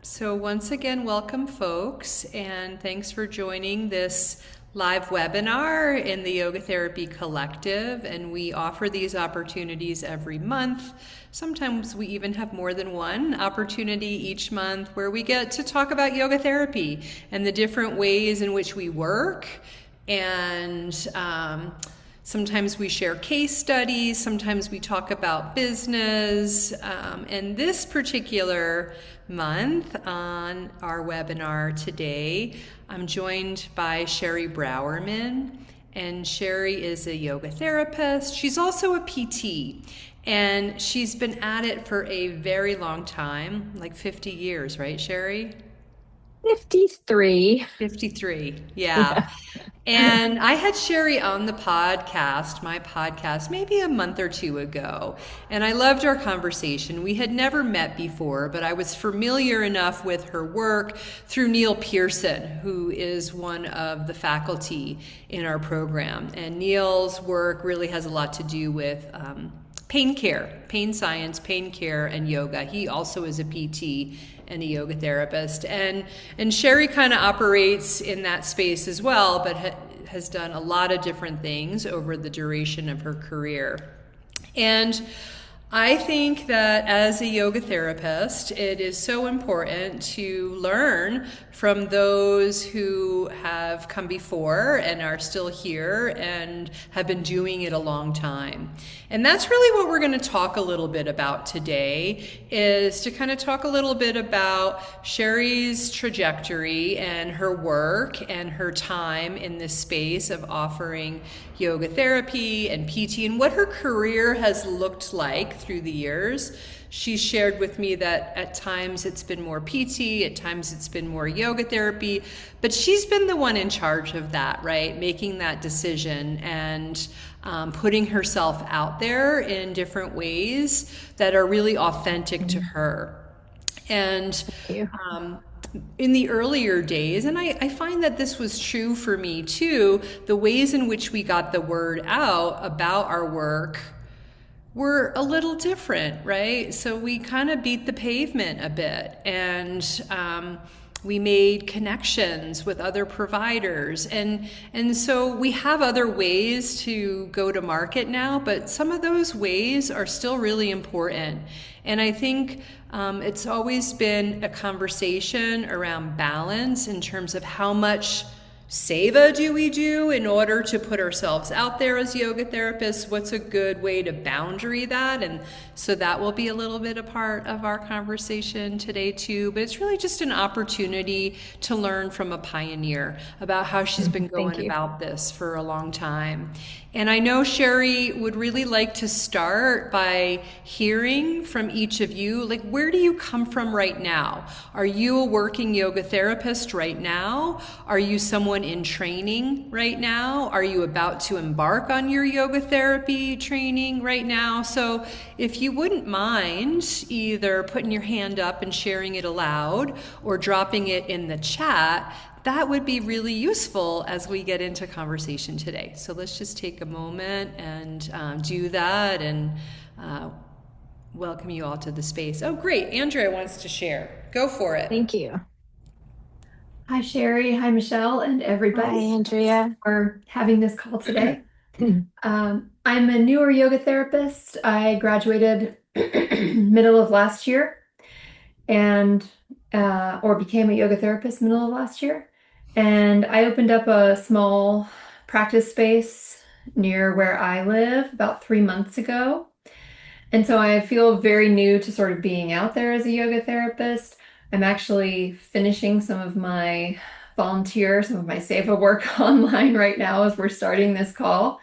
So, once again, welcome, folks, and thanks for joining this live webinar in the Yoga Therapy Collective. And we offer these opportunities every month. Sometimes we even have more than one opportunity each month where we get to talk about yoga therapy and the different ways in which we work. And sometimes we share case studies, sometimes we talk about business. And this particular month on our webinar today, I'm joined by Sherry Brourman. And Sherry is a yoga therapist. She's also a PT. And she's been at it for a very long time, like 50 years, right, Sherry? 53. 53, yeah. Yeah. And I had Sherry on the podcast, my podcast, maybe a month or two ago. And I loved our conversation. We had never met before, but I was familiar enough with her work through Neil Pearson, who is one of the faculty in our program. And Neil's work really has a lot to do with pain care, pain science, pain care, and yoga. He also is a PT and a yoga therapist. And Sherry kind of operates in that space as well, but has done a lot of different things over the duration of her career. And I think that as a yoga therapist, it is so important to learn from those who have come before and are still here and have been doing it a long time. And that's really what we're going to talk a little bit about today, is to kind of talk a little bit about Sherry's trajectory and her work and her time in this space of offering yoga therapy and PT and what her career has looked like through the years. She shared with me that at times it's been more PT, at times it's been more yoga therapy, but she's been the one in charge of that, right? Making that decision and putting herself out there in different ways that are really authentic to her. And Thank you. in the earlier days, and I find that this was true for me too, the ways in which we got the word out about our work were a little different, right? So we kind of beat the pavement a bit, and we made connections with other providers, and so we have other ways to go to market now, but some of those ways are still really important. And I think it's always been a conversation around balance in terms of how much seva do we do in order to put ourselves out there as yoga therapists? What's a good way to boundary that? And so that will be a little bit a part of our conversation today too. But it's really just an opportunity to learn from a pioneer about how she's been Thank going you. about this for a long time. And I know Sherry would really like to start by hearing from each of you, like, where do you come from right now? Are you a working yoga therapist right now? Are you someone in training right now? Are you about to embark on your yoga therapy training right now? So if you wouldn't mind either putting your hand up and sharing it aloud or dropping it in the chat, that would be really useful as we get into conversation today. So let's just take a moment and do that, and welcome you all to the space. Oh, great. Andrea wants to share. Go for it. Thank you. Hi, Sherry. Hi, Michelle, and Hi, everybody. Andrea. For having this call today. I'm a newer yoga therapist. I graduated middle of last year and or became a yoga therapist middle of last year. And I opened up a small practice space near where I live about 3 months ago. And so I feel very new to sort of being out there as a yoga therapist. I'm actually finishing some of my some of my Seva work online right now as we're starting this call.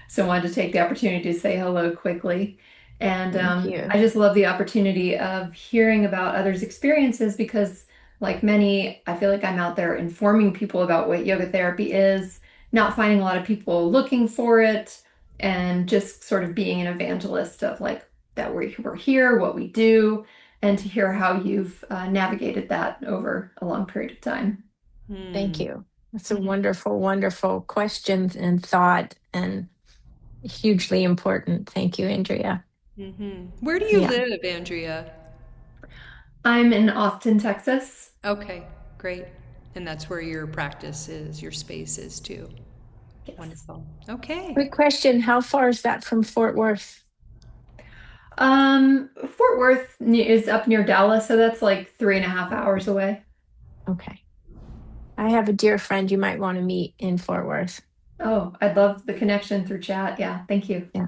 So I wanted to take the opportunity to say hello quickly. And Thank you. I just love the opportunity of hearing about others' experiences because, like many, I feel like I'm out there informing people about what yoga therapy is, not finding a lot of people looking for it, and just sort of being an evangelist of like that we're here, what we do, and to hear how you've navigated that over a long period of time. Thank you. That's a wonderful, wonderful question and thought, and hugely important. Thank you, Andrea. Where do you Yeah. live, Andrea? I'm in Austin, Texas. Okay, great. And that's where your practice is, your space is too. Yes. Wonderful. Okay. Quick question. How far is that from Fort Worth? Fort Worth is up near Dallas, so that's like 3.5 hours away. Okay. I have a dear friend you might want to meet in Fort Worth. Oh, I'd love the connection through chat. Yeah, thank you. Yeah.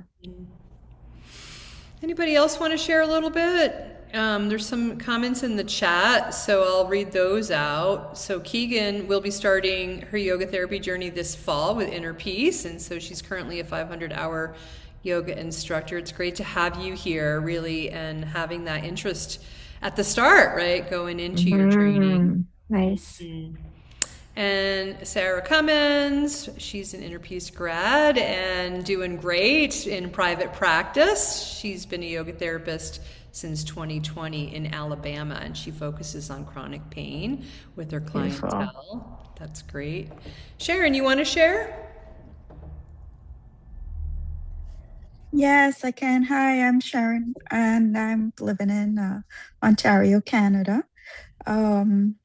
Anybody else want to share a little bit? There's some comments in the chat, so I'll read those out. So Keegan will be starting her yoga therapy journey this fall with Inner Peace, and so she's currently a 500-hour yoga instructor. It's great to have you here, really, and having that interest at the start, right, going into your training. Nice. And Sarah Cummins, she's an Inner Peace grad and doing great in private practice. She's been a yoga therapist since 2020 in Alabama, and she focuses on chronic pain with her Beautiful. clientele. That's great. Sharon, you want to share? Yes, I can. Hi, I'm Sharon, and I'm living in Ontario, Canada. Um,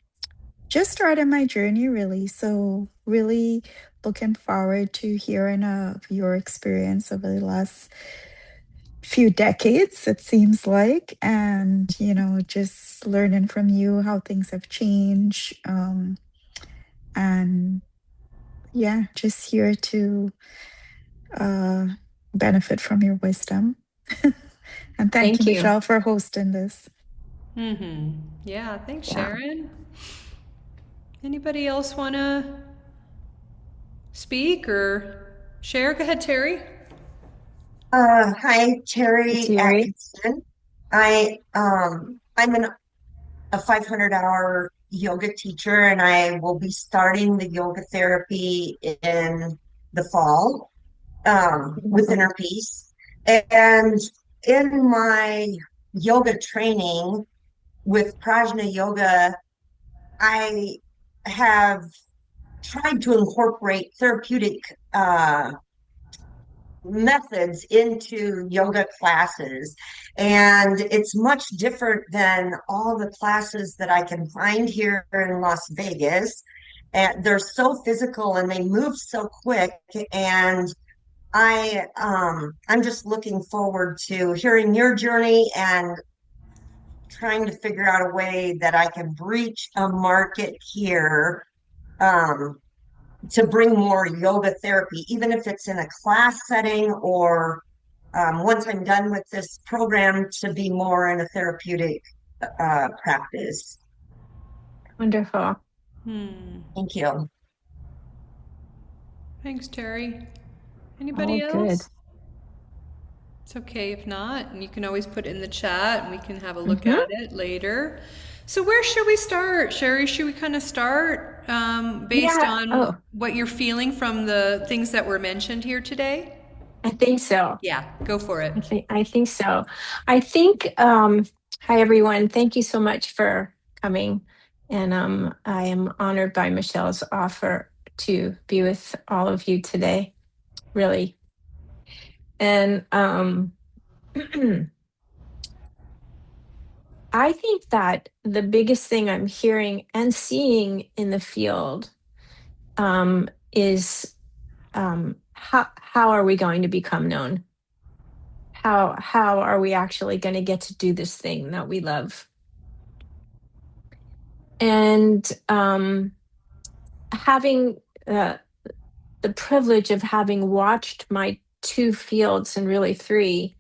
just started my journey, really. So, really looking forward to hearing of your experience over the last few decades, it seems like, and just learning from you how things have changed. And yeah, just here to uh, benefit from your wisdom. And thank you, Thank you. Michelle, for hosting this. Yeah, thanks, Yeah. Sharon. Anybody else want to speak or share? Go ahead, Terry. Hi, Terry Terry. Atkinson. I'm a 500-hour yoga teacher, and I will be starting the yoga therapy in the fall with Inner Peace. And in my yoga training with Prajna Yoga, I have tried to incorporate therapeutic methods into yoga classes. And it's much different than all the classes that I can find here in Las Vegas. And they're so physical and they move so quick. And I'm just looking forward to hearing your journey and trying to figure out a way that I can reach a market here um, to bring more yoga therapy, even if it's in a class setting or once I'm done with this program, to be more in a therapeutic practice. Wonderful. Thank you. Thanks, Terry. All Anybody good. else? It's okay if not, and you can always put it in the chat and we can have a look Mhm. at it later. So where should we start? Sherry, should we kind of start based Yeah. on Oh, what you're feeling from the things that were mentioned here today? I think so. Yeah, go for it. I think so. I think hi everyone. Thank you so much for coming. And I am honored by Michelle's offer to be with all of you today. Really. And I think that the biggest thing I'm hearing and seeing in the field is how are we going to become known? How are we actually going to get to do this thing that we love? And having the privilege of having watched my two fields and really three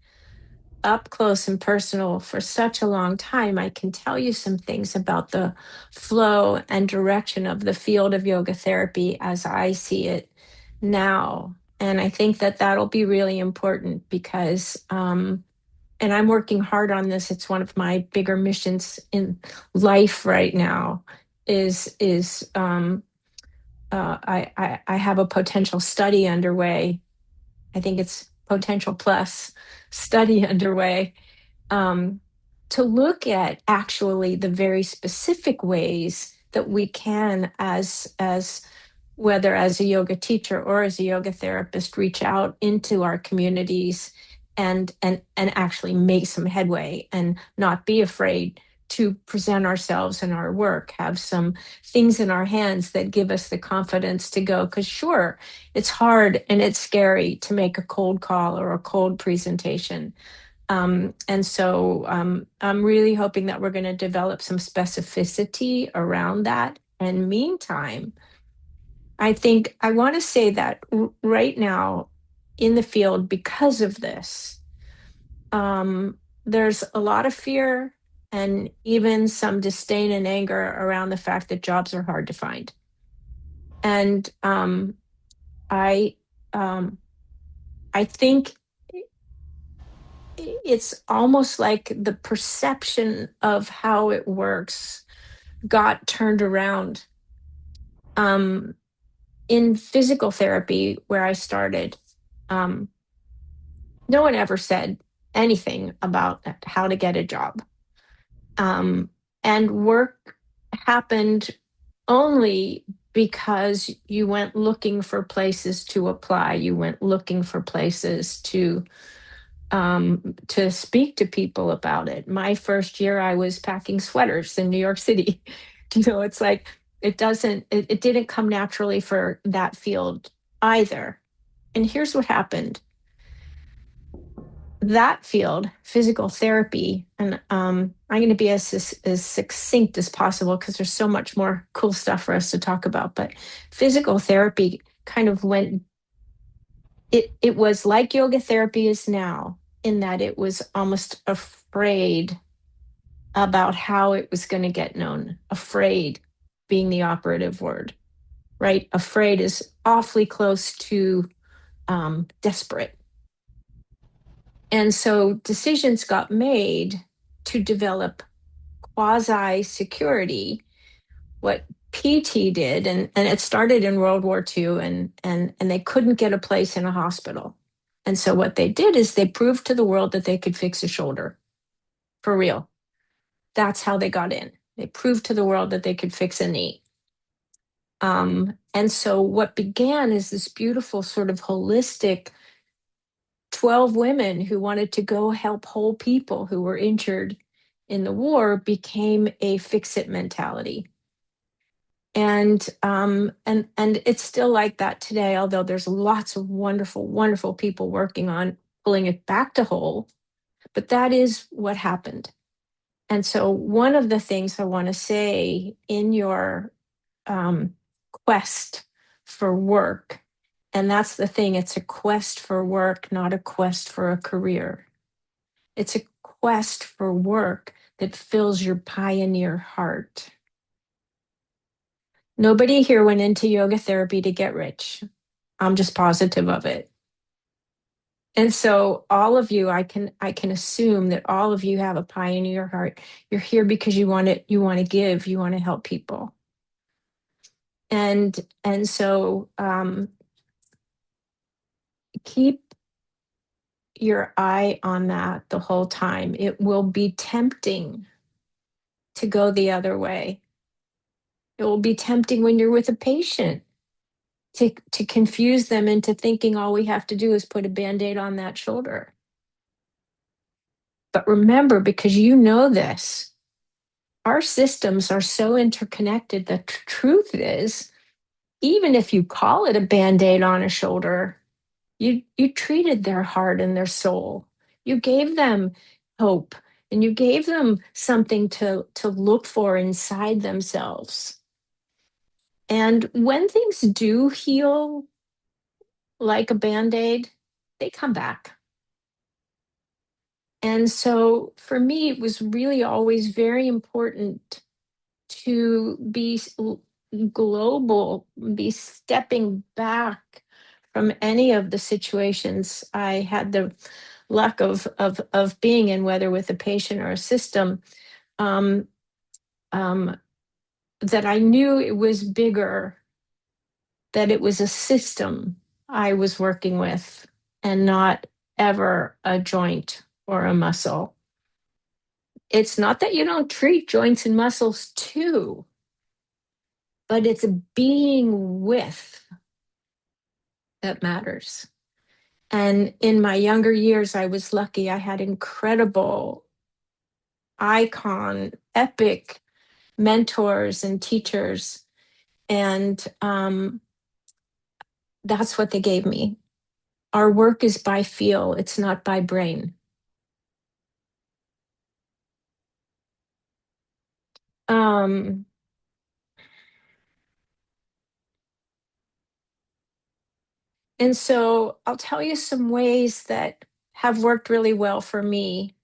up close and personal for such a long time, I can tell you some things about the flow and direction of the field of yoga therapy as I see it now. And I think that that'll be really important because, and I'm working hard on this. It's one of my bigger missions in life right now. I have a potential study underway. I think it's potential plus study underway um, to look at actually the very specific ways that we can, as whether as a yoga teacher or as a yoga therapist, reach out into our communities and actually make some headway and not be afraid to present ourselves and our work, have some things in our hands that give us the confidence to go. Because sure, it's hard and it's scary to make a cold call or a cold presentation. And so I'm really hoping that we're going to develop some specificity around that. And meantime, I think I want to say that right now in the field, because of this, there's a lot of fear and even some disdain and anger around the fact that jobs are hard to find. And I I think it's almost like the perception of how it works got turned around. In physical therapy, where I started, um, no one ever said anything about how to get a job. And work happened only because you went looking for places to apply. You went looking for places to speak to people about it. My first year, I was packing sweaters in New York City. It's like it didn't come naturally for that field either. And here's what happened. That field, physical therapy, and I'm going to be as succinct as possible because there's so much more cool stuff for us to talk about. But physical therapy kind of went, it was like yoga therapy is now, in that it was almost afraid about how it was going to get known. Afraid being the operative word, right? Afraid is awfully close to desperate. And so decisions got made to develop quasi security, what PT did, and it started in World War II, and they couldn't get a place in a hospital. And so what they did is they proved to the world that they could fix a shoulder for real. That's how they got in. They proved to the world that they could fix a knee. And so what began is this beautiful sort of holistic 12 women who wanted to go help whole people who were injured in the war became a fix-it mentality. And it's still like that today, although there's lots of wonderful, wonderful people working on pulling it back to whole. But that is what happened. And so one of the things I want to say in your quest for work, and that's the thing, it's a quest for work, not a quest for a career. It's a quest for work that fills your pioneer heart. Nobody here went into yoga therapy to get rich. I'm just positive of it. And so all of you, I can assume that all of you have a pioneer heart. You're here because you want to give, you want to help people. And so keep your eye on that the whole time. It will be tempting to go the other way. It will be tempting when you're with a patient to confuse them into thinking all we have to do is put a Band-Aid on that shoulder. But remember, because you know this, our systems are so interconnected. The truth is, even if you call it a Band-Aid on a shoulder, you treated their heart and their soul. You gave them hope and you gave them something to look for inside themselves. And when things do heal like a Band-Aid, they come back. And so for me, it was really always very important to be global, be stepping back from any of the situations I had the luck of being in, whether with a patient or a system, um, that I knew it was bigger, that it was a system I was working with and not ever a joint or a muscle. It's not that you don't treat joints and muscles too, but it's a being with that matters. And in my younger years, I was lucky. I had incredible icon, epic mentors and teachers. And that's what they gave me. Our work is by feel, it's not by brain. And so I'll tell you some ways that have worked really well for me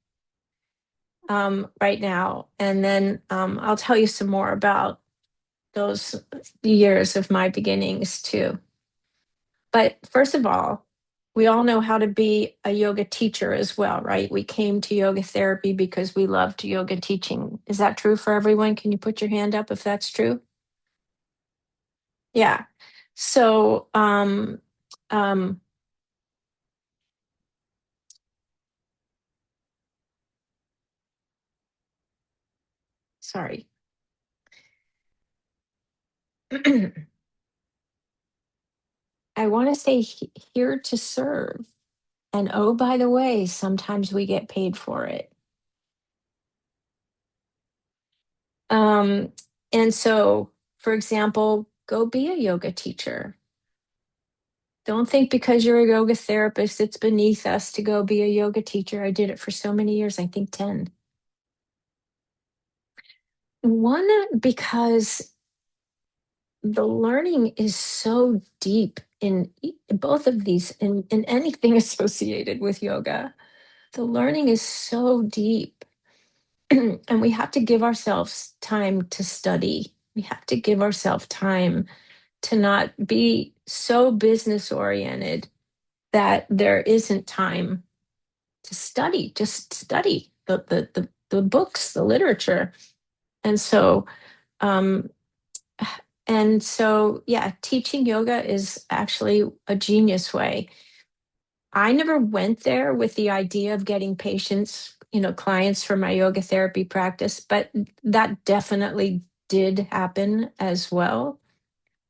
right now. And then I'll tell you some more about those years of my beginnings too. But first of all, we all know how to be a yoga teacher as well, right? We came to yoga therapy because we loved yoga teaching. Is that true for everyone? Can you put your hand up if that's true? Yeah. So, um, sorry. I want to say here to serve. And oh, by the way, sometimes we get paid for it. Um, and so, for example, go be a yoga teacher. Don't think because you're a yoga therapist, it's beneath us to go be a yoga teacher. I did it for so many years, I think 10. One, because the learning is so deep in both of these, in anything associated with yoga. The learning is so deep. And we have to give ourselves time to study. We have to give ourselves time to not be so business oriented that there isn't time to study, just study the books, the literature. And so, um, yeah, teaching yoga is actually a genius way. I never went there with the idea of getting patients, clients for my yoga therapy practice, but that definitely did happen as well.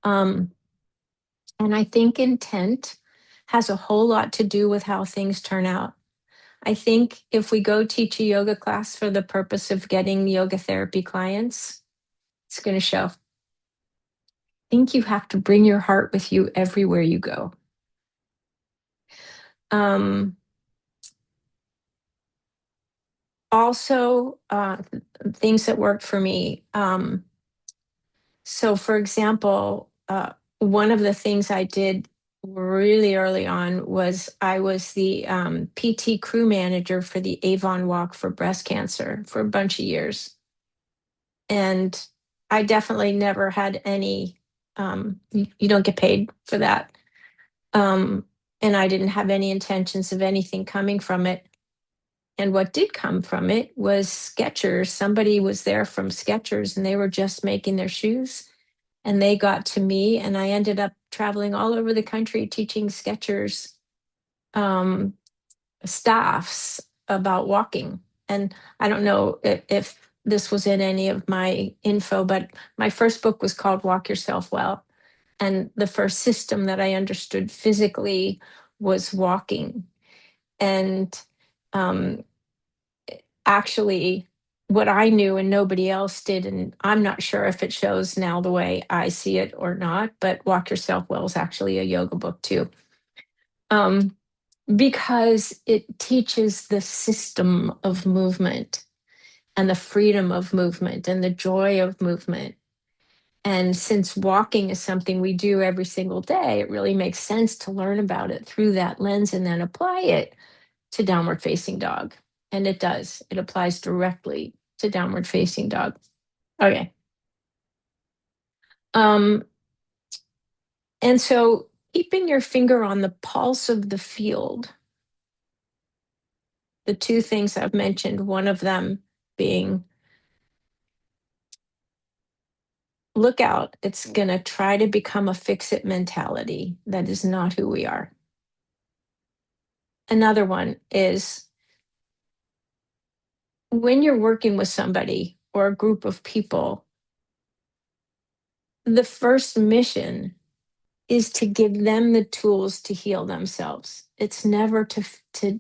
Um, and I think intent has a whole lot to do with how things turn out. I think if we go teach a yoga class for the purpose of getting yoga therapy clients, it's going to show. I think you have to bring your heart with you everywhere you go. Also, things that worked for me. So, for example, one of the things I did really early on was I was the PT crew manager for the Avon Walk for breast cancer for a bunch of years. And I definitely never had any, you don't get paid for that. And I didn't have any intentions of anything coming from it. And what did come from it was Skechers. Somebody was there from Skechers and they were just making their shoes. And they got to me, and I ended up traveling all over the country teaching Skechers staffs about walking. And I don't know if this was in any of my info, but my first book was called Walk Yourself Well. And the first system that I understood physically was walking. And actually, what I knew and nobody else did, and I'm not sure if it shows now the way I see it or not, but Walk Yourself Well is actually a yoga book too. Because it teaches the system of movement and the freedom of movement and the joy of movement. And since walking is something we do every single day, it really makes sense to learn about it through that lens and then apply it to downward facing dog. And it does, it applies directly to downward facing dog. Okay. And so keeping your finger on the pulse of the field, the two things I've mentioned, one of them being look out, it's going to try to become a fix it mentality. That is not who we are. Another one is when you're working with somebody or a group of people, the first mission is to give them the tools to heal themselves. It's never to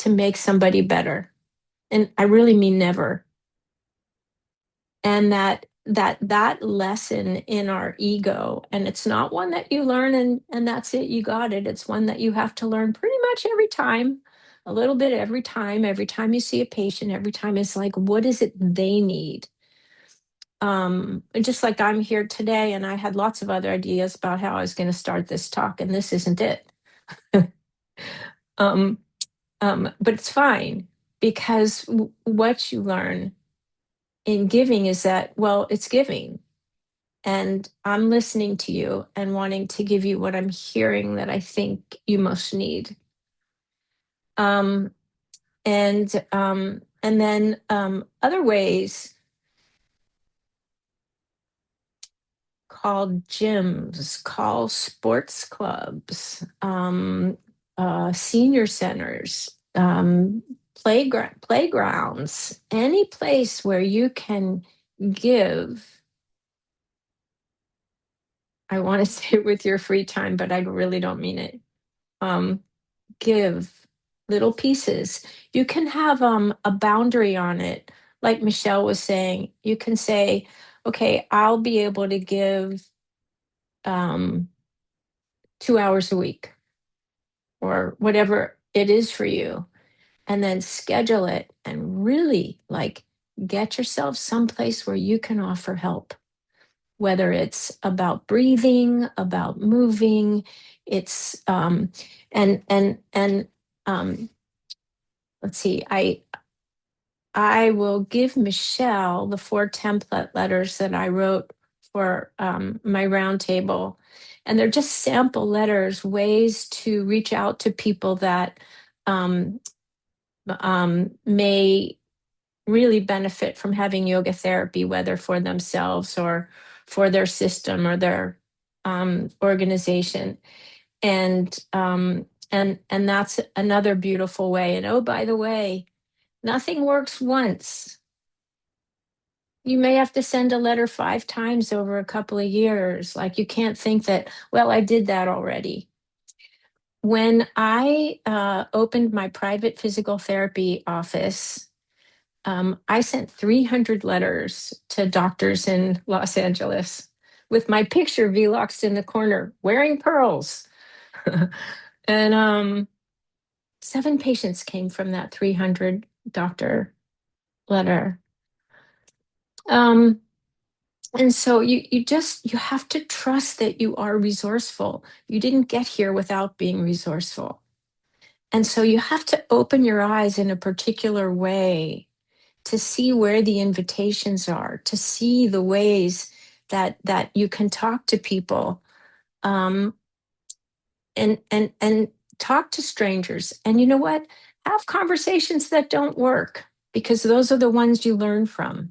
make somebody better. And I really mean never. And that lesson in our ego, and it's not one that you learn and that's it, you got it. It's one that you have to learn pretty much every time, a little bit every time you see a patient, every time. It's like, what is it they need? Just like I'm here today, and I had lots of other ideas about how I was going to start this talk, and this isn't it. um, but it's fine, because what you learn in giving is that, well, it's giving. And I'm listening to you and wanting to give you what I'm hearing that I think you most need. Um, and then other ways, call gyms, call sports clubs, senior centers, playgrounds, any place where you can give. I want to say it with your free time, but I really don't mean it. Give little pieces. You can have a boundary on it. Like Michelle was saying, you can say, okay, I'll be able to give 2 hours a week, or whatever it is for you, and then schedule it and really like get yourself someplace where you can offer help, whether it's about breathing, about moving. It's and let's see, I will give Michelle the 4 template letters that I wrote for my roundtable. And they're just sample letters, ways to reach out to people that may really benefit from having yoga therapy, whether for themselves or for their system or their organization. And that's another beautiful way. And oh, by the way, nothing works once. You may have to send a letter 5 times over a couple of years. Like, you can't think that, well, I did that already. When I opened my private physical therapy office, I sent 300 letters to doctors in Los Angeles with my picture Veloxed in the corner, wearing pearls. And 7 patients came from that 300 doctor letter. And so you have to trust that you are resourceful. You didn't get here without being resourceful. And so you have to open your eyes in a particular way to see where the invitations are, to see the ways that you can talk to people, and talk to strangers. And you know what? Have conversations that don't work, because those are the ones you learn from.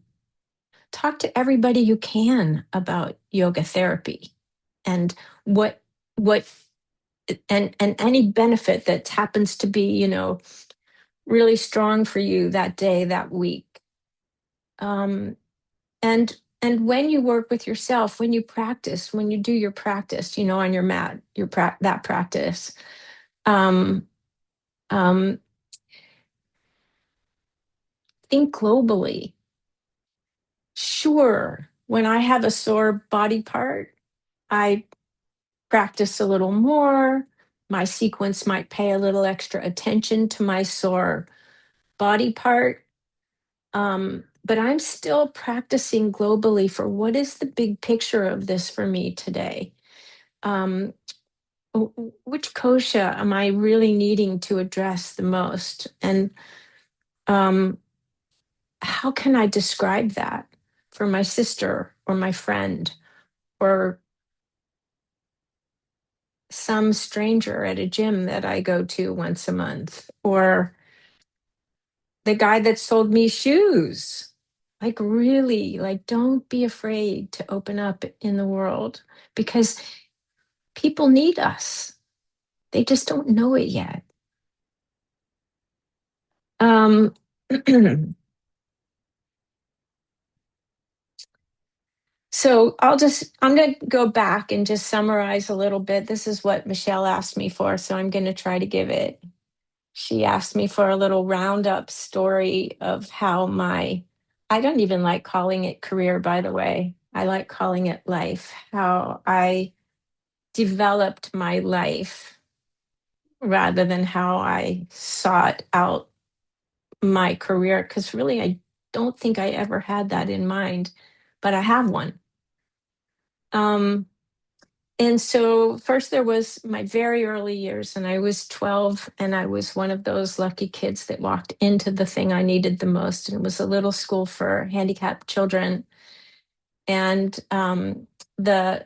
Talk to everybody you can about yoga therapy and what and any benefit that happens to be, really strong for you that day, that week. And when you work with yourself, when you practice, when you do your practice, on your mat, that practice, um, um, think globally. Sure, when I have a sore body part, I practice a little more. My sequence might pay a little extra attention to my sore body part. But I'm still practicing globally for what is the big picture of this for me today? Which kosha am I really needing to address the most? And how can I describe that for my sister or my friend or some stranger at a gym that I go to once a month, or the guy that sold me shoes? Like, really, like, don't be afraid to open up in the world, because people need us. They just don't know it yet. Um, So I'm going to go back and just summarize a little bit. This is what Michelle asked me for, so I'm going to try to give it. she asked me for a little roundup story of how I don't even like calling it career, by the way. I like calling it life, how I developed my life rather than how I sought out my career. Because really, I don't think I ever had that in mind, but I have one. And so first there was my very early years, and I was 12, and I was one of those lucky kids that walked into the thing I needed the most. And it was a little school for handicapped children. And the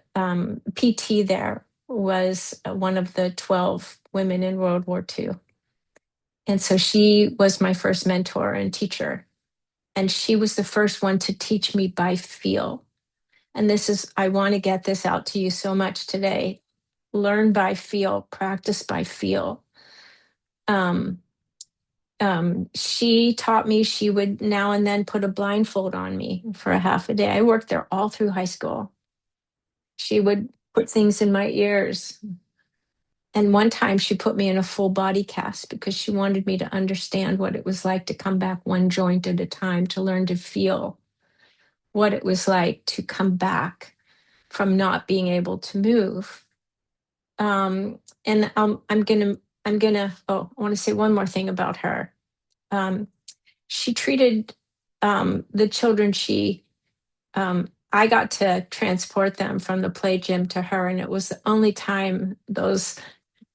PT there was one of the 12 women in World War II. And so she was my first mentor and teacher. And she was the first one to teach me by feel. And I want to get this out to you so much today. Learn by feel, practice by feel. She taught me, she would now and then put a blindfold on me for a half a day. I worked there all through high school. She would put things in my ears. And one time she put me in a full body cast because she wanted me to understand what it was like to come back one joint at a time, to learn to feel what it was like to come back from not being able to move. And I'm gonna. Oh, I want to say one more thing about her. She treated the children. I got to transport them from the play gym to her, and it was the only time those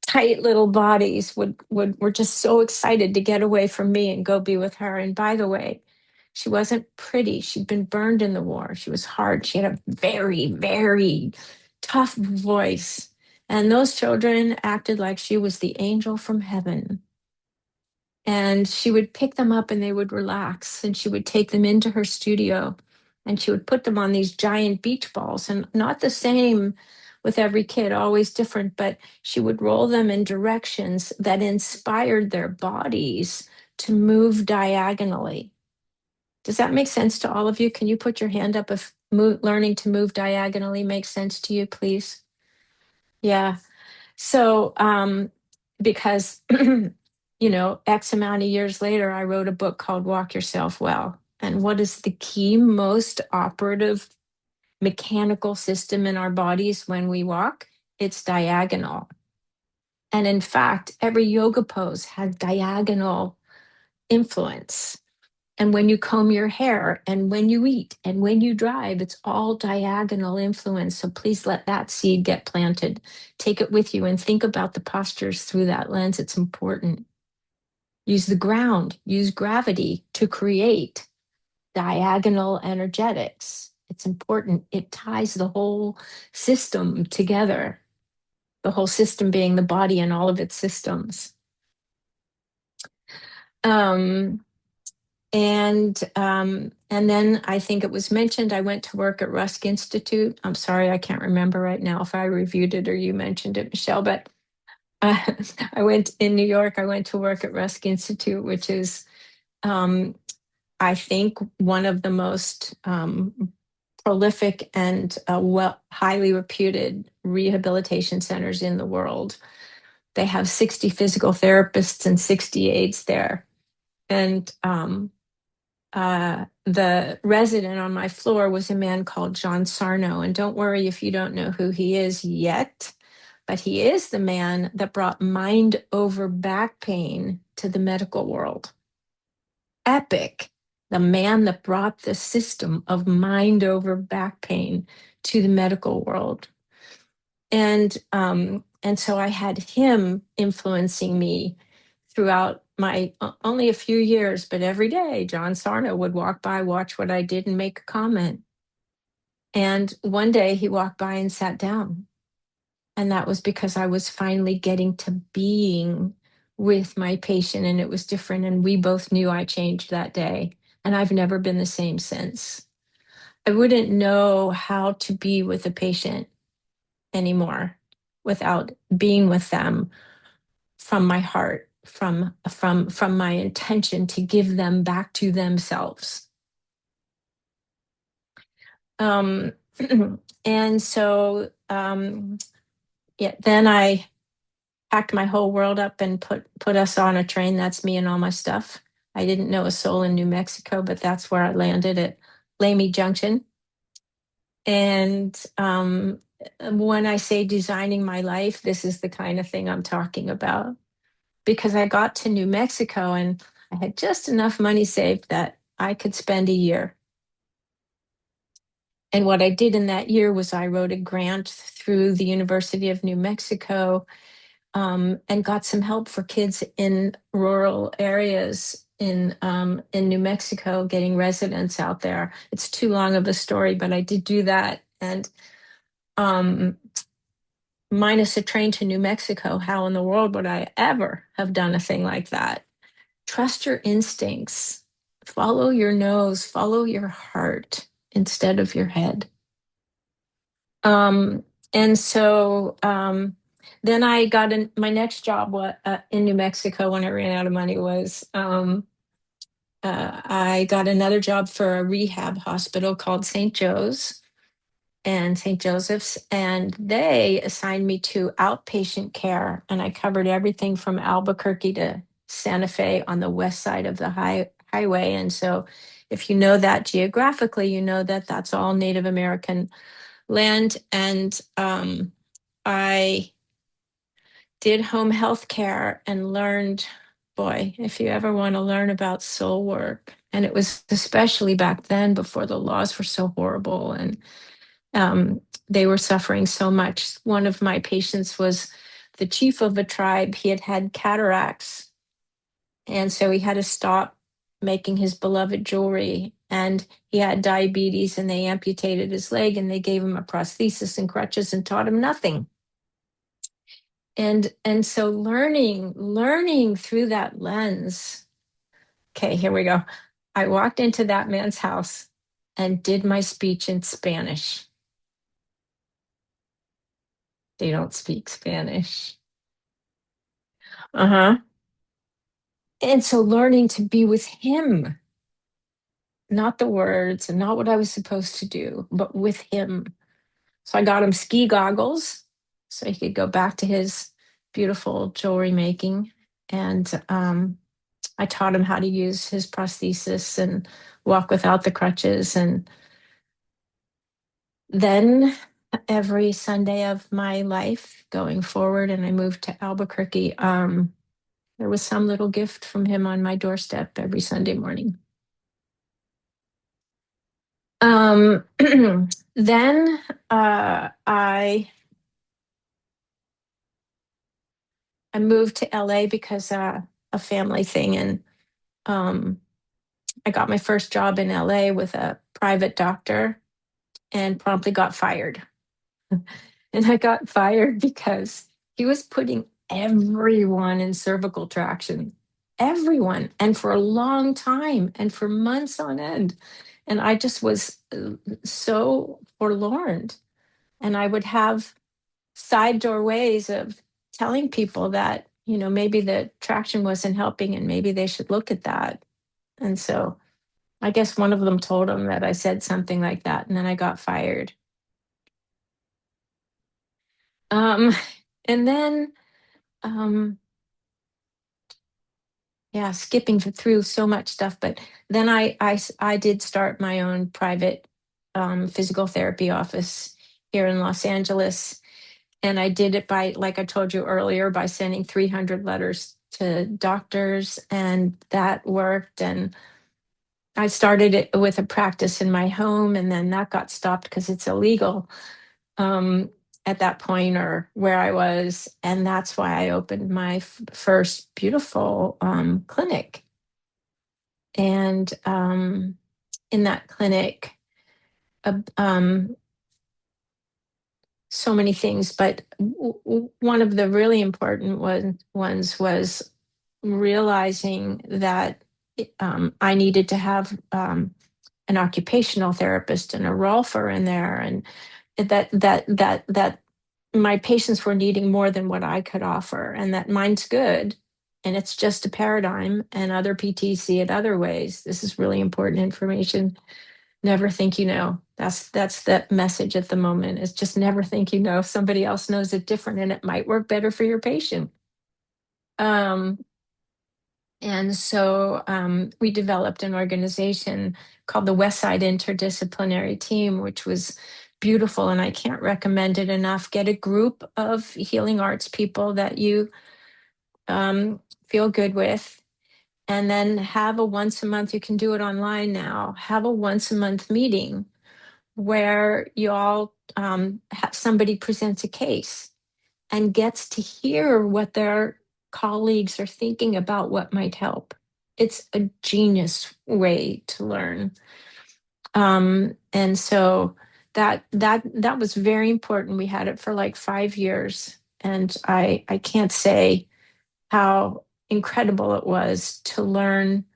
tight little bodies were just so excited to get away from me and go be with her. And by the way, she wasn't pretty. She'd been burned in the war. She was hard. She had a very, very tough voice. And those children acted like she was the angel from heaven. And she would pick them up and they would relax. And she would take them into her studio and she would put them on these giant beach balls, and not the same with every kid, always different, but she would roll them in directions that inspired their bodies to move diagonally. Does that make sense to all of you? Can you put your hand up if learning to move diagonally makes sense to you, please? Yeah. So, because, X amount of years later, I wrote a book called Walk Yourself Well. And what is the key, most operative mechanical system in our bodies when we walk? It's diagonal. And in fact, every yoga pose has diagonal influence. And when you comb your hair and when you eat and when you drive, it's all diagonal influence. So please let that seed get planted. Take it with you and think about the postures through that lens. It's important. Use the ground, use gravity to create diagonal energetics. It's important. It ties the whole system together, the whole system being the body and all of its systems. And then I think it was mentioned I went to work at Rusk Institute. I'm sorry, I can't remember right now if I reviewed it or you mentioned it, Michelle, but I went in New York. I went to work at Rusk Institute, which is, I think, one of the most prolific and highly reputed rehabilitation centers in the world. They have 60 physical therapists and 60 aides there. And the resident on my floor was a man called John Sarno. And don't worry if you don't know who he is yet, but he is the man that brought mind over back pain to the medical world. Epic. The man that brought the system of mind over back pain to the medical world. And so I had him influencing me throughout my only a few years, but every day John Sarno would walk by, watch what I did, and make a comment. And one day he walked by and sat down. And that was because I was finally getting to being with my patient, and it was different. And we both knew I changed that day. And I've never been the same since. I wouldn't know how to be with a patient anymore without being with them from my heart, from my intention to give them back to themselves. And so then I packed my whole world up and put us on a train. That's me and all my stuff. I didn't know a soul in New Mexico, but that's where I landed at Lamy Junction. And when I say designing my life, this is the kind of thing I'm talking about. Because I got to New Mexico and I had just enough money saved that I could spend a year. And what I did in that year was I wrote a grant through the University of New Mexico, and got some help for kids in rural areas in New Mexico, getting residents out there. It's too long of a story, but I did do that. And minus a train to New Mexico, how in the world would I ever have done a thing like that? Trust your instincts, follow your nose, follow your heart instead of your head. And so then I got my next job in New Mexico when I ran out of money was I got another job for a rehab hospital called St. Joseph's, and they assigned me to outpatient care, and I covered everything from Albuquerque to Santa Fe on the west side of the highway. And so if you know that geographically, you know that that's all Native American land. And I did home health care and learned, boy, if you ever want to learn about soul work, and it was especially back then before the laws were so horrible and they were suffering so much. One of my patients was the chief of a tribe. He had had cataracts, and so he had to stop making his beloved jewelry. And he had diabetes, and they amputated his leg, and they gave him a prosthesis and crutches and taught him nothing. And so learning through that lens. Okay, here we go. I walked into that man's house and did my speech in Spanish. They don't speak Spanish. Uh-huh. And so learning to be with him, not the words and not what I was supposed to do, but with him. So I got him ski goggles so he could go back to his beautiful jewelry making. And I taught him how to use his prosthesis and walk without the crutches. And then every Sunday of my life going forward, and I moved to Albuquerque, there was some little gift from him on my doorstep every Sunday morning. Then I moved to LA because a family thing, and I got my first job in LA with a private doctor and promptly got fired. And I got fired because he was putting everyone in cervical traction, everyone, and for a long time and for months on end. And I just was so forlorn. And I would have side doorways of telling people that, maybe the traction wasn't helping and maybe they should look at that. And so I guess one of them told him that I said something like that, and then I got fired. And then, yeah, skipping through so much stuff, but then I did start my own private physical therapy office here in Los Angeles. And I did it by, like I told you earlier, by sending 300 letters to doctors, and that worked. And I started it with a practice in my home, and then that got stopped because it's illegal at that point, or where I was. And that's why I opened my first beautiful clinic. And in that clinic, so many things, but one of the really important ones was realizing that I needed to have an occupational therapist and a rolfer in there, and that my patients were needing more than what I could offer, and that mine's good, and it's just a paradigm, and other PTs see it other ways. This is really important information. Never think you know. That's the message at the moment, is just never think you know. Somebody else knows it different, and it might work better for your patient. Um, and so we developed an organization called the West Side Interdisciplinary Team, which was beautiful, and I can't recommend it enough. Get a group of healing arts people that you feel good with, and then have a once a month, you can do it online now, have a once a month meeting where you all have somebody presents a case and gets to hear what their colleagues are thinking about what might help. It's a genius way to learn. And so that was very important. We had it for like 5 years, and I can't say how incredible it was to learn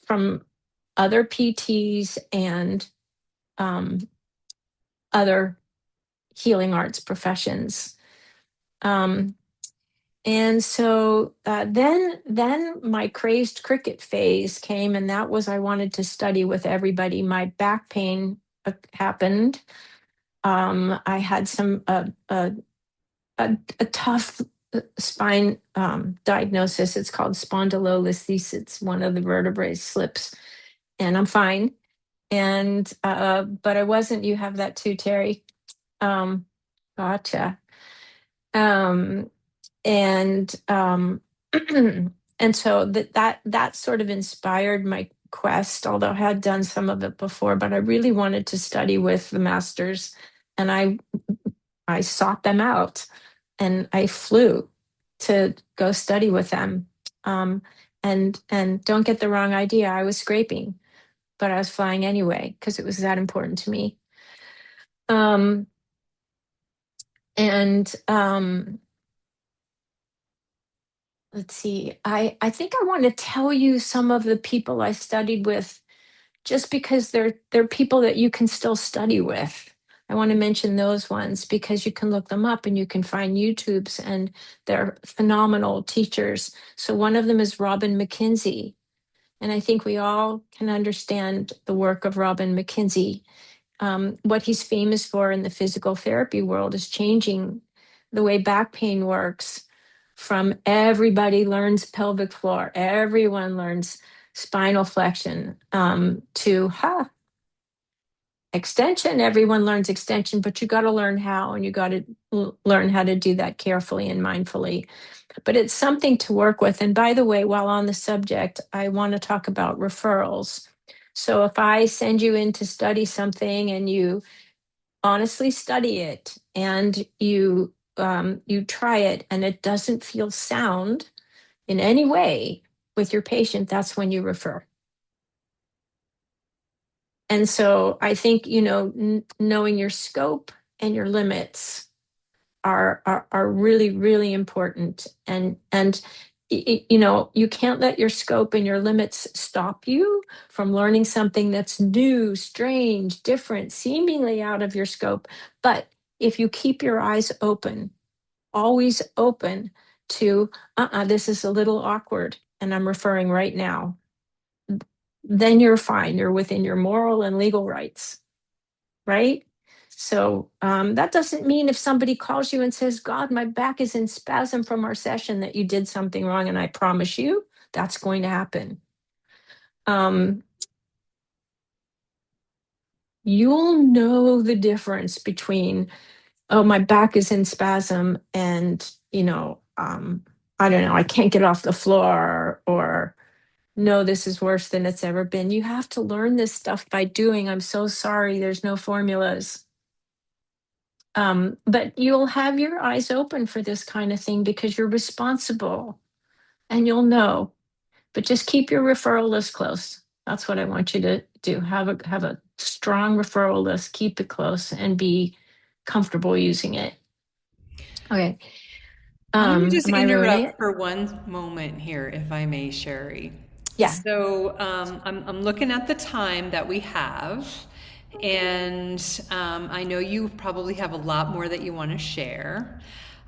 from other PTs and um, other healing arts professions. Um, and so then my crazed cricket phase came, and that was I wanted to study with everybody. My back pain happened. I had some a tough spine diagnosis. It's called spondylolisthesis. It's one of the vertebrae slips, and I'm fine. And but I wasn't. You have that too, Terry. Um, Gotcha. Um, and and so that sort of inspired my quest, although I had done some of it before, but I really wanted to study with the masters, and I sought them out, and I flew to go study with them. Um, and don't get the wrong idea, I was scraping, but I was flying anyway because it was that important to me. Um, and let's see, I think I want to tell you some of the people I studied with, just because they're people that you can still study with. I want to mention those ones because you can look them up and you can find YouTubes, and they're phenomenal teachers. So one of them is Robin McKenzie. And I think we all can understand the work of Robin McKenzie. What he's famous for in the physical therapy world is changing the way back pain works, from everybody learns pelvic floor, everyone learns spinal flexion, to extension. Everyone learns extension, but you got to learn how, and you got to learn how to do that carefully and mindfully. But it's something to work with. And by the way, while on the subject, I want to talk about referrals. So if I send you in to study something and you honestly study it, and you try it and it doesn't feel sound in any way with your patient, that's when you refer. And so I think, knowing your scope and your limits are really, really important. And you can't let your scope and your limits stop you from learning something that's new, strange, different, seemingly out of your scope. But if you keep your eyes open, always open to, this is a little awkward, and I'm referring right now, then you're fine. You're within your moral and legal rights, right? So that doesn't mean if somebody calls you and says, God, my back is in spasm from our session, that you did something wrong. And I promise you that's going to happen. You'll know the difference between, oh, my back is in spasm, and, I don't know, I can't get off the floor, or no, this is worse than it's ever been. You have to learn this stuff by doing. I'm so sorry. There's no formulas. But you'll have your eyes open for this kind of thing because you're responsible, and you'll know. But just keep your referral list close. That's what I want you to do. Have a strong referral list, keep it close, and be comfortable using it. Okay. Let me just Am I ruining interrupt it? for one moment here, if I may, Sherry. Yeah, So I'm looking at the time that we have, and I know you probably have a lot more that you want to share.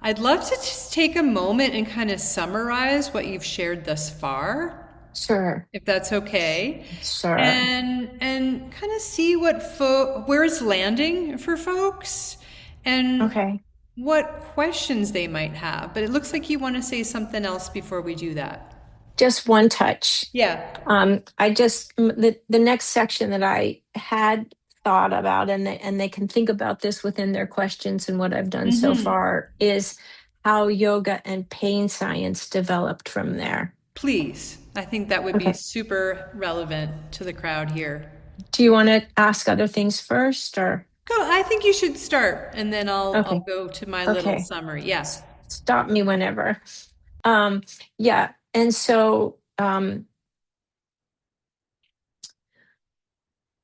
I'd love to just take a moment and kind of summarize what you've shared thus far, sure. if that's okay, Sure. and kind of see where it's landing for folks, and Okay. what questions they might have. But it looks like you want to say something else before we do that. Just one touch. Yeah. The next section that I had thought about, and they can think about this within their questions and what I've done so far, is how yoga and pain science developed from there. Please. I think that would be super relevant to the crowd here. Do you want to ask other things first, or? Go. I think you should start, and then I'll go to my little summary. Yeah. Stop me whenever. Yeah. And so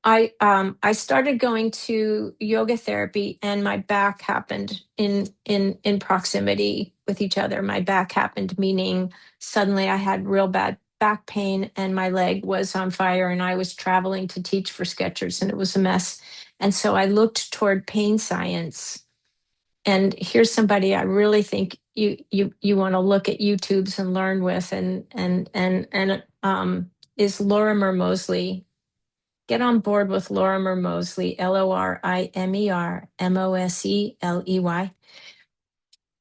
I started going to yoga therapy, and my back happened in proximity with each other. My back happened, meaning suddenly I had real bad back pain, and my leg was on fire, and I was traveling to teach for Skechers, and it was a mess. And so I looked toward pain science. And here's somebody I really think you want to look at YouTubes and learn with, and is Lorimer Moseley. Get on board with Lorimer Moseley, Lorimer Moseley.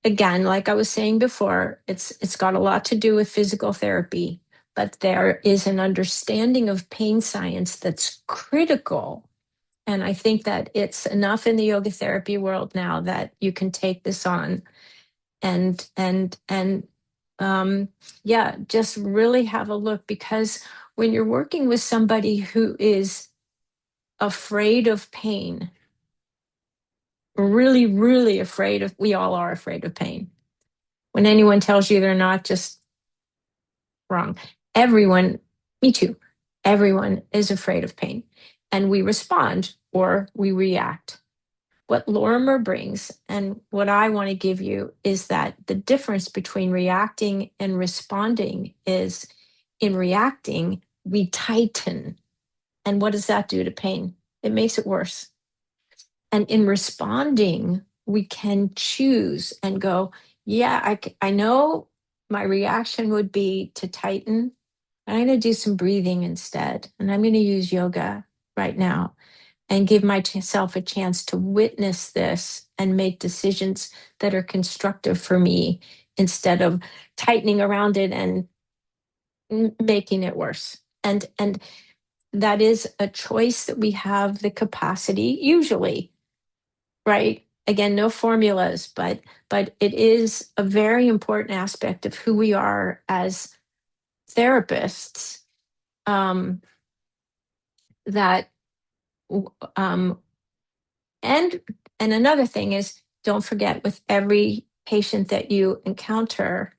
Again, like I was saying before, it's got a lot to do with physical therapy, but there is an understanding of pain science that's critical. And I think that it's enough in the yoga therapy world now that you can take this on and yeah, just really have a look, because when you're working with somebody who is afraid of pain, really, really afraid of, we all are afraid of pain. When anyone tells you they're not, just wrong. Everyone, me too, everyone is afraid of pain. And we respond or we react. What Lorimer brings, and what I want to give you, is that the difference between reacting and responding is, in reacting, we tighten. And what does that do to pain? It makes it worse. And in responding, we can choose and go, yeah, I know my reaction would be to tighten. I'm going to do some breathing instead. And I'm going to use yoga right now and give myself a chance to witness this and make decisions that are constructive for me, instead of tightening around it and making it worse. And that is a choice that we have the capacity, usually, right? Again, no formulas, but it is a very important aspect of who we are as therapists, that and another thing is, don't forget, with every patient that you encounter,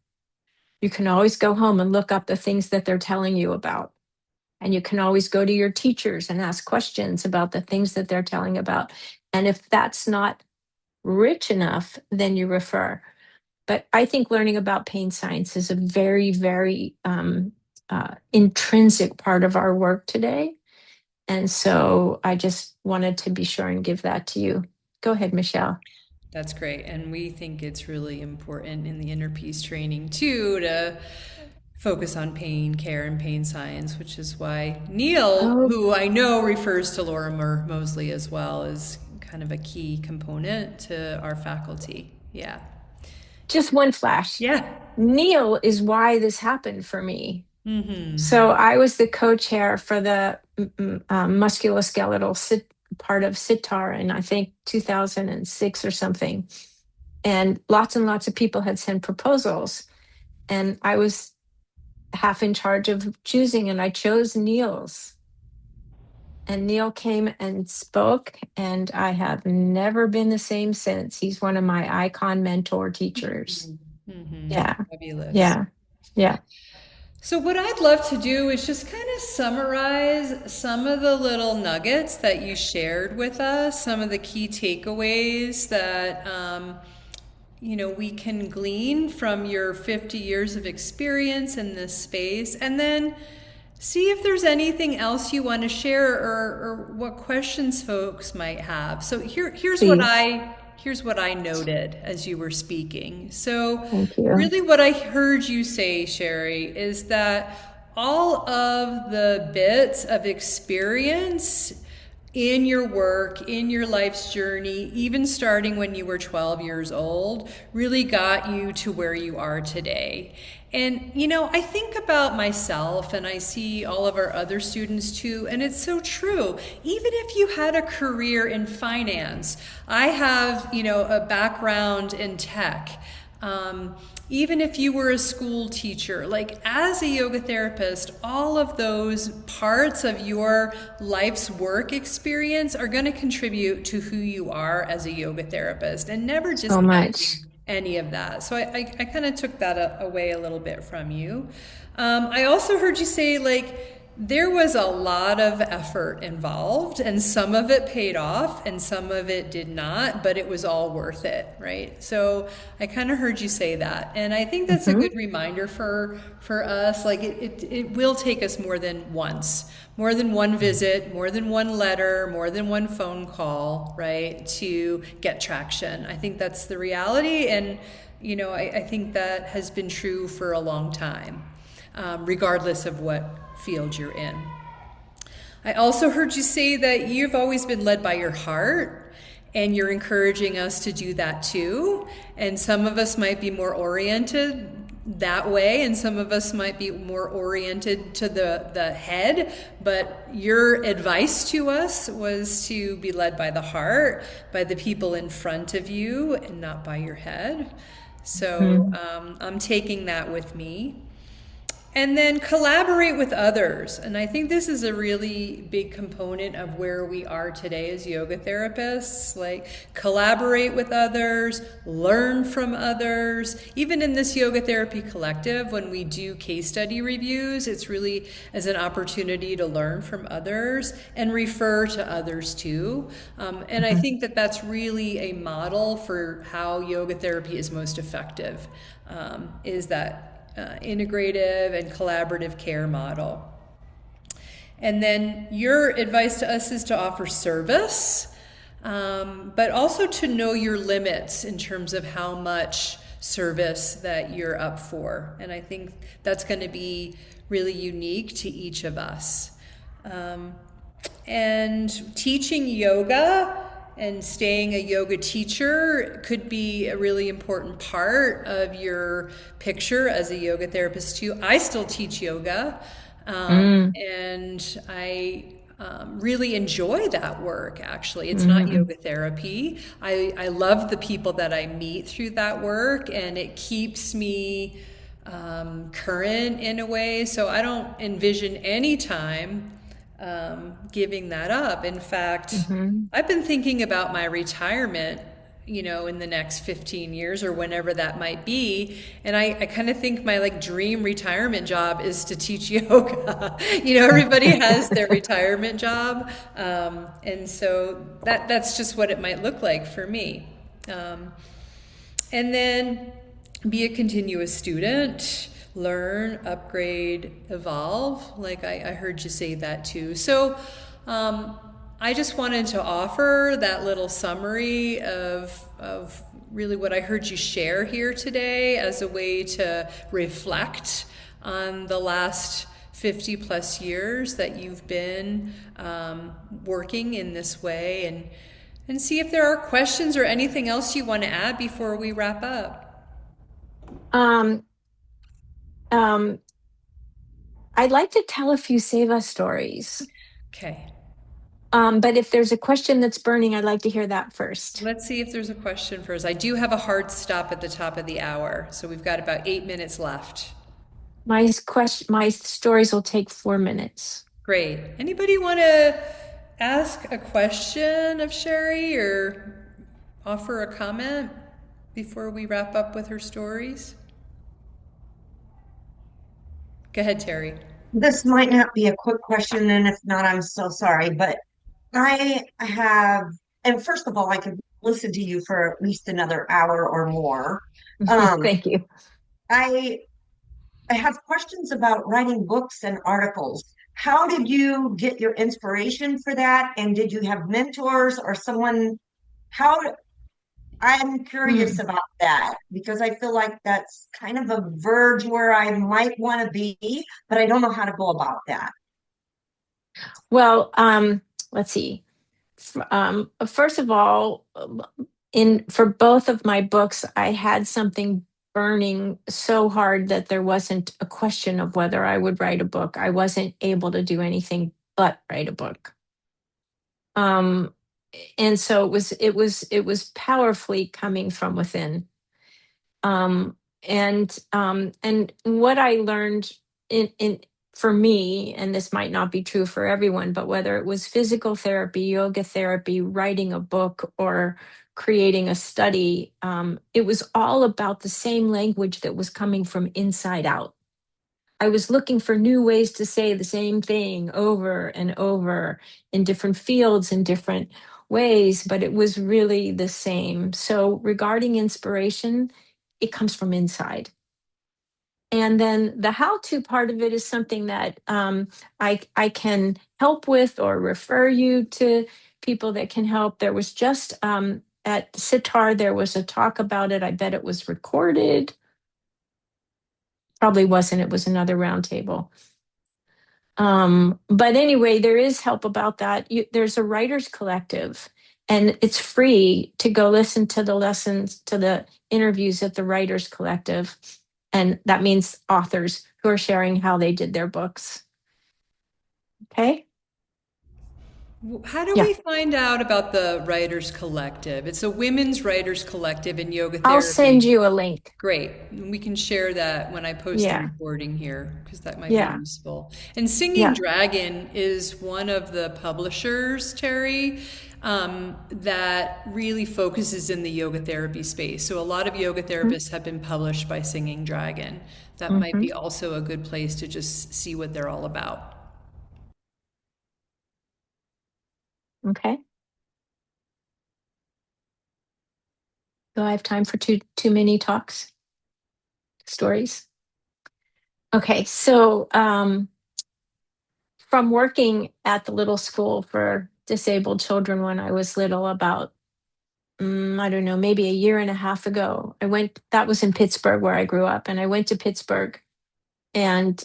you can always go home and look up the things that they're telling you about. And you can always go to your teachers and ask questions about the things that they're telling about. And if that's not rich enough, then you refer. But I think learning about pain science is a very, very intrinsic part of our work today. And so I just wanted to be sure and give that to you. Go ahead, Michelle. That's great. And we think it's really important in the inner peace training too, to focus on pain care and pain science, which is why Neil, who I know refers to Lorimer Moseley as well, is kind of a key component to our faculty. Yeah. Just one flash. Yeah. Neil is why this happened for me. So I was the co-chair for the musculoskeletal part of Sitar in, I think, 2006 or something. And lots of people had sent proposals. And I was half in charge of choosing, and I chose Neil's. And Neil came and spoke, and I have never been the same since. He's one of my icon mentor teachers. Yeah. Fabulous. Yeah. So what I'd love to do is just kind of summarize some of the little nuggets that you shared with us, some of the key takeaways that we can glean from your 50 years of experience in this space, and then see if there's anything else you want to share, or what questions folks might have. So here's what I noted as you were speaking. So really what I heard you say, Sherry, is that all of the bits of experience in your work, in your life's journey, even starting when you were 12 years old, really got you to where you are today. And, I think about myself and I see all of our other students too, and it's so true. Even if you had a career in finance, I have, a background in tech. Even if you were a school teacher, like as a yoga therapist, all of those parts of your life's work experience are going to contribute to who you are as a yoga therapist, and never So discounting much. any of that. So I kind of took that away a little bit from you. I also heard you say, like, there was a lot of effort involved, and some of it paid off and some of it did not, but it was all worth it, right? So I kind of heard you say that. And I think that's a good reminder for us. Like, it will take us more than once, more than one visit, more than one letter, more than one phone call, right, to get traction. I think that's the reality. And, I think that has been true for a long time, regardless of what field you're in. I also heard you say that you've always been led by your heart, and you're encouraging us to do that too. And some of us might be more oriented that way, and some of us might be more oriented to the head, but your advice to us was to be led by the heart, by the people in front of you, and not by your head. So I'm taking that with me. And then collaborate with others. And I think this is a really big component of where we are today as yoga therapists. Like, collaborate with others, learn from others. Even in this yoga therapy collective, when we do case study reviews, it's really as an opportunity to learn from others and refer to others too. And I think that that's really a model for how yoga therapy is most effective, is that integrative and collaborative care model. And then your advice to us is to offer service, but also to know your limits in terms of how much service that you're up for. And I think that's going to be really unique to each of us. And teaching yoga and staying a yoga teacher could be a really important part of your picture as a yoga therapist too. I still teach yoga, and I really enjoy that work, actually. It's not yoga therapy. I love the people that I meet through that work, and it keeps me current in a way. So I don't envision any time giving that up. In fact, I've been thinking about my retirement, in the next 15 years or whenever that might be. And I kind of think my dream retirement job is to teach yoga. Everybody has their retirement job. And so that's just what it might look like for me. And then be a continuous student. Learn, upgrade, evolve. Like I heard you say that too. So I just wanted to offer that little summary of really what I heard you share here today as a way to reflect on the last 50 plus years that you've been working in this way, and see if there are questions or anything else you want to add before we wrap up. I'd like to tell a few Save Us stories. Okay. But if there's a question that's burning, I'd like to hear that first. Let's see if there's a question first. I do have a hard stop at the top of the hour, so we've got about 8 minutes left. My stories will take 4 minutes. Great. Anybody want to ask a question of Sherry or offer a comment before we wrap up with her stories? Go ahead, Terry. This might not be a quick question, and if not, I'm so sorry. But I have, and first of all, I could listen to you for at least another hour or more. Thank you. I have questions about writing books and articles. How did you get your inspiration for that? And did you have mentors or someone? I'm curious about that, because I feel like that's kind of a verge where I might want to be, but I don't know how to go about that. Well, let's see. First of all, in for both of my books, I had something burning so hard that there wasn't a question of whether I would write a book. I wasn't able to do anything but write a book. And so it was powerfully coming from within. And what I learned in for me, and this might not be true for everyone, but whether it was physical therapy, yoga therapy, writing a book, or creating a study, it was all about the same language that was coming from inside out. I was looking for new ways to say the same thing over and over in different fields in different ways, but it was really the same. So, regarding inspiration, it comes from inside. And then the how-to part of it is something that I can help with or refer you to people that can help. There was just at Sitar, there was a talk about it. I bet it was recorded. Probably wasn't. It was another roundtable. But anyway, there is help about that. There's a writers collective, and it's free to go listen to the lessons, to the interviews at the writers collective. And that means authors who are sharing how they did their books. Okay. How do Yeah. we find out about the Writers Collective? It's a women's writers collective in yoga I'll send therapy. you a link. Great. We can share that when I post the Yeah. recording here, because that might be Yeah. useful. And Singing Yeah. Dragon is one of the publishers, Terry, that really focuses in the yoga therapy space. So a lot of yoga therapists have been published by Singing Dragon. That might Mm-hmm. be also a good place to just see what they're all about. Okay. Do I have time for too many talks? Stories? Okay. So from working at the little school for disabled children when I was little, about I don't know, maybe a year and a half ago, that was in Pittsburgh where I grew up, and I went to Pittsburgh, and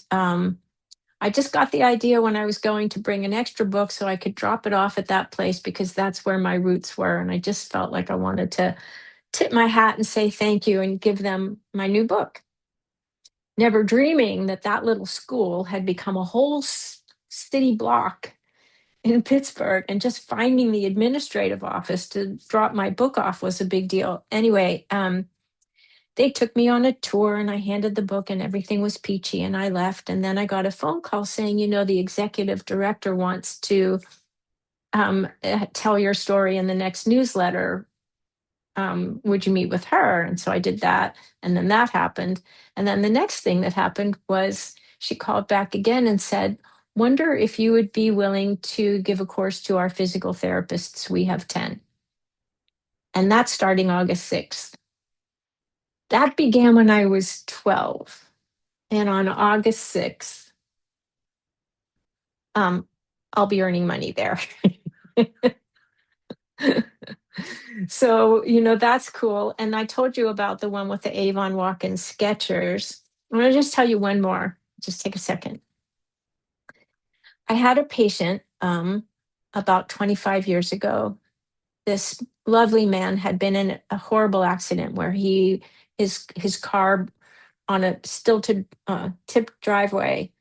I just got the idea when I was going to bring an extra book so I could drop it off at that place because that's where my roots were. And I just felt like I wanted to tip my hat and say thank you and give them my new book. Never dreaming that that little school had become a whole city block in Pittsburgh, and just finding the administrative office to drop my book off was a big deal. Anyway, they took me on a tour and I handed the book and everything was peachy and I left. And then I got a phone call saying, the executive director wants to tell your story in the next newsletter. Would you meet with her? And so I did that. And then that happened. And then the next thing that happened was she called back again and said, wonder if you would be willing to give a course to our physical therapists. We have 10. And that's starting August 6th. That began when I was 12. And on August 6th, I'll be earning money there. So, that's cool. And I told you about the one with the Avon walk-in Skechers. I'm going to just tell you one more. Just take a second. I had a patient about 25 years ago. This lovely man had been in a horrible accident where his car on a stilted tipped driveway,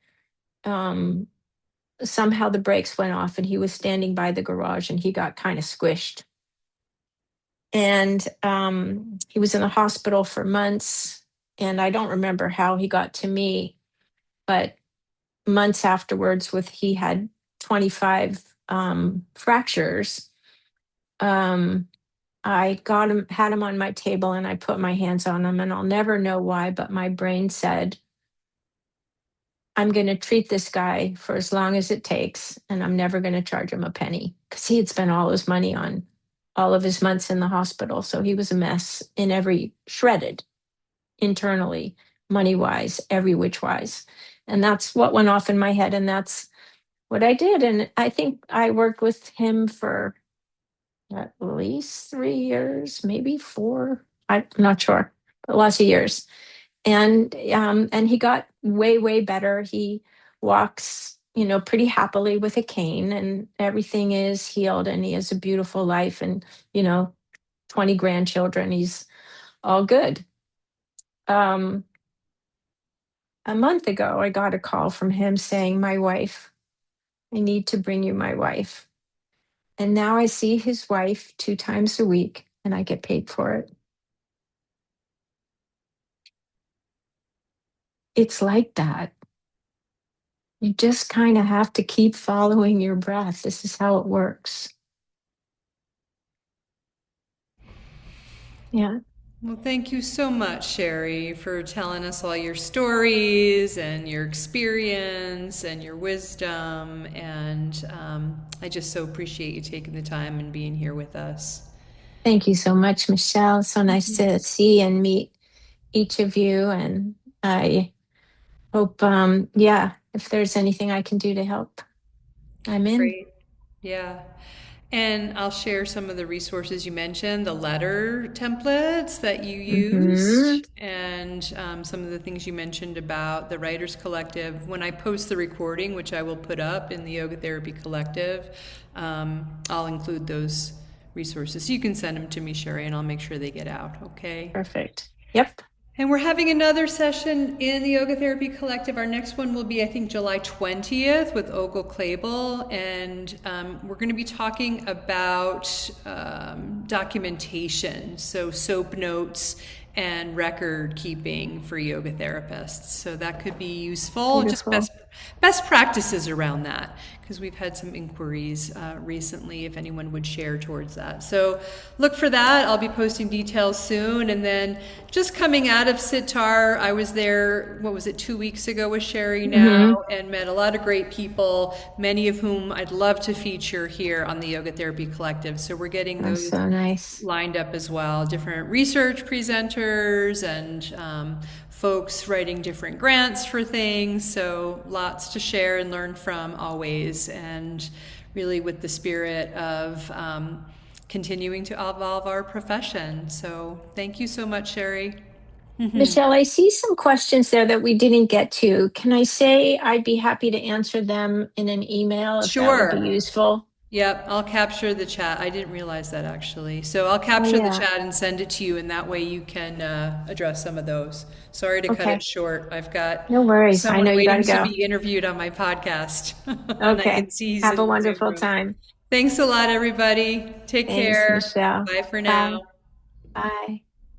somehow the brakes went off and he was standing by the garage and he got kind of squished. And he was in the hospital for months. And I don't remember how he got to me, but months afterwards, he had 25 fractures. I had him on my table and I put my hands on him, and I'll never know why, but my brain said, I'm going to treat this guy for as long as it takes, and I'm never going to charge him a penny, because he had spent all his money on all of his months in the hospital. So he was a mess in every shredded internally, money wise, every which wise. And that's what went off in my head. And that's what I did. And I think I worked with him for at least 3 years, maybe 4. I'm not sure, but lots of years. And he got way, way better. He walks, pretty happily with a cane, and everything is healed, and he has a beautiful life, and, 20 grandchildren. He's all good. Um, a month ago, I got a call from him saying, "My wife, I need to bring you my wife." And now I see his wife 2 times a week, and I get paid for it. It's like that. You just kind of have to keep following your breath. This is how it works. Yeah. Well, thank you so much, Sherry, for telling us all your stories and your experience and your wisdom. And I just so appreciate you taking the time and being here with us. Thank you so much, Michelle. So nice to see and meet each of you. And I hope, if there's anything I can do to help, I'm in. Great. Yeah. And I'll share some of the resources you mentioned, the letter templates that you Mhm. used, and some of the things you mentioned about the Writers Collective. When I post the recording, which I will put up in the Yoga Therapy Collective, I'll include those resources. So you can send them to me, Sherry, and I'll make sure they get out, okay? Perfect. Yep. And we're having another session in the Yoga Therapy Collective. Our next one will be, I think, July 20th with Ogle Clable. And we're going to be talking about documentation, so SOAP notes and record keeping for yoga therapists. So that could be useful. Just Beautiful. best practices around that, because we've had some inquiries recently if anyone would share towards that. So look for that. I'll be posting details soon. And then just coming out of Sitar, I was there, 2 weeks ago with Sherry Hmm. now, and met a lot of great people, many of whom I'd love to feature here on the Yoga Therapy Collective. So we're getting That's those so nice. lined up as well. Different research presenters and folks writing different grants for things. So lots to share and learn from always. And really with the spirit of continuing to evolve our profession. So thank you so much, Sherry. Michelle, I see some questions there that we didn't get to. Can I say I'd be happy to answer them in an email if that would be Sure. useful? Yep, I'll capture the chat. I didn't realize that actually. So I'll Oh, capture the yeah. chat and send it to you, and that way you can address some of those. Sorry to cut it Okay. short. I've got No worries. I know someone you got waiting to to go. be interviewed on my podcast, and I Okay. can see he's Have a in the Zoom wonderful room. time. Thanks a lot, everybody. Take Thanks, care. Michelle. Bye for Bye. now. Bye.